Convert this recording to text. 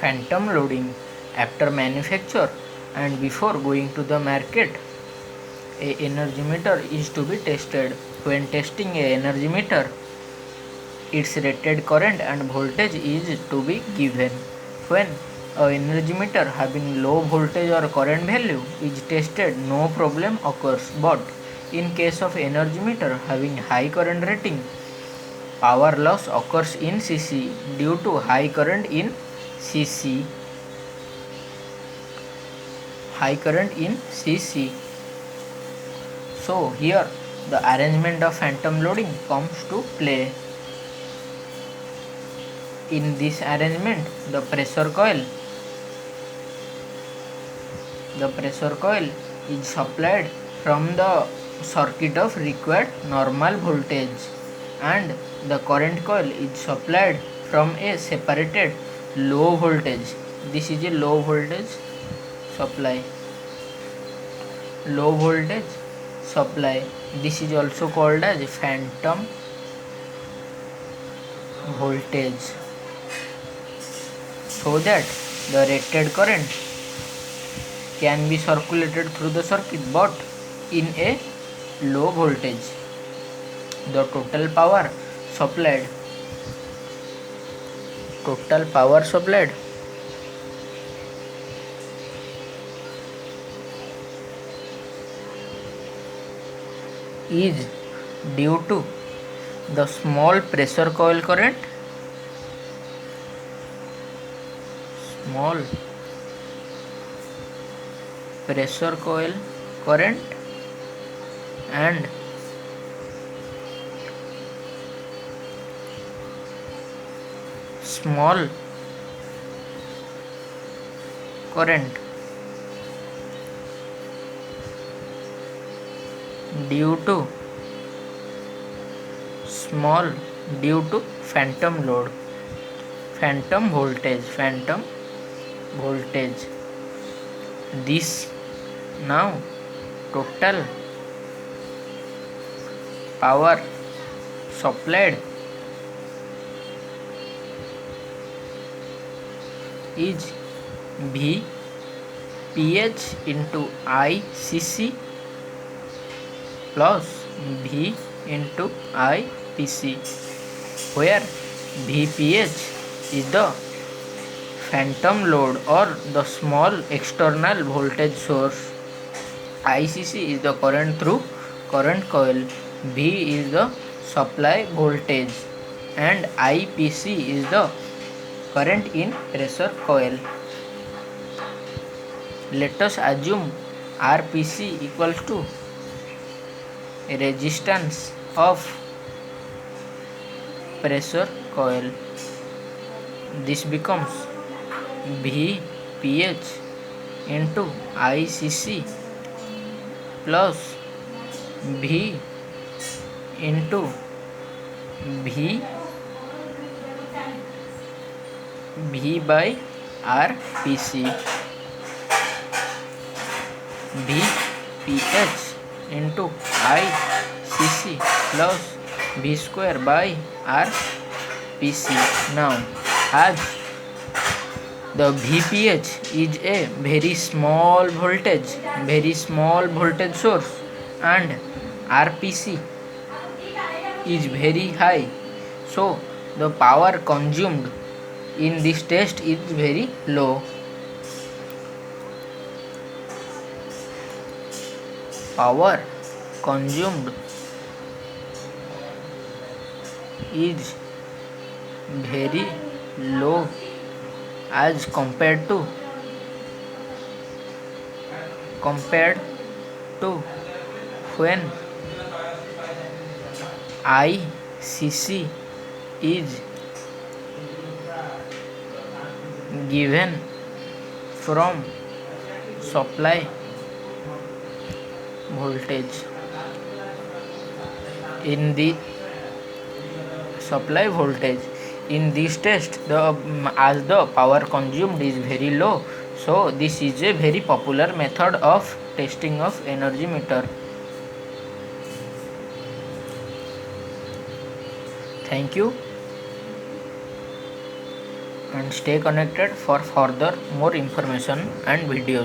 Phantom loading. After manufacture and before going to the market, a energy meter is to be tested. When testing a energy meter, its rated current and voltage is to be given. When a energy meter having low voltage or current value is tested, no problem occurs. But in case of energy meter having high current rating, power loss occurs in Cc due to high current in Cc. So here the arrangement of phantom loading comes to play. In this arrangement, the pressure coil is supplied from the circuit of required normal voltage, and the current coil is supplied from a separated low voltage. This is a low voltage supply. This is also called as phantom voltage, so that the rated current can be circulated through the circuit but in a low voltage. The total power supplied is due to the small pressure coil current, and small current due to phantom load, phantom voltage. This now total power supplied is Vph into ICC plus V into IPC, where Vph is the phantom load or the small external voltage source, ICC is the current through current coil, V is the supply voltage, and IPC is the current in pressure coil. Let us assume RPC equals to resistance of pressure coil. This becomes Vph into ICC plus V into V by RPC. Vph into ICC plus V square by RPC. Now, as the Vph is a very small voltage source and RPC is very high, so the power consumed in this test is very low. Power consumed is very low as compared to when ICC is given from supply voltage. In the supply voltage in this test, as the power consumed is very low, so this is a very popular method of testing of energy meter. Thank you. and stay connected for further more information and videos.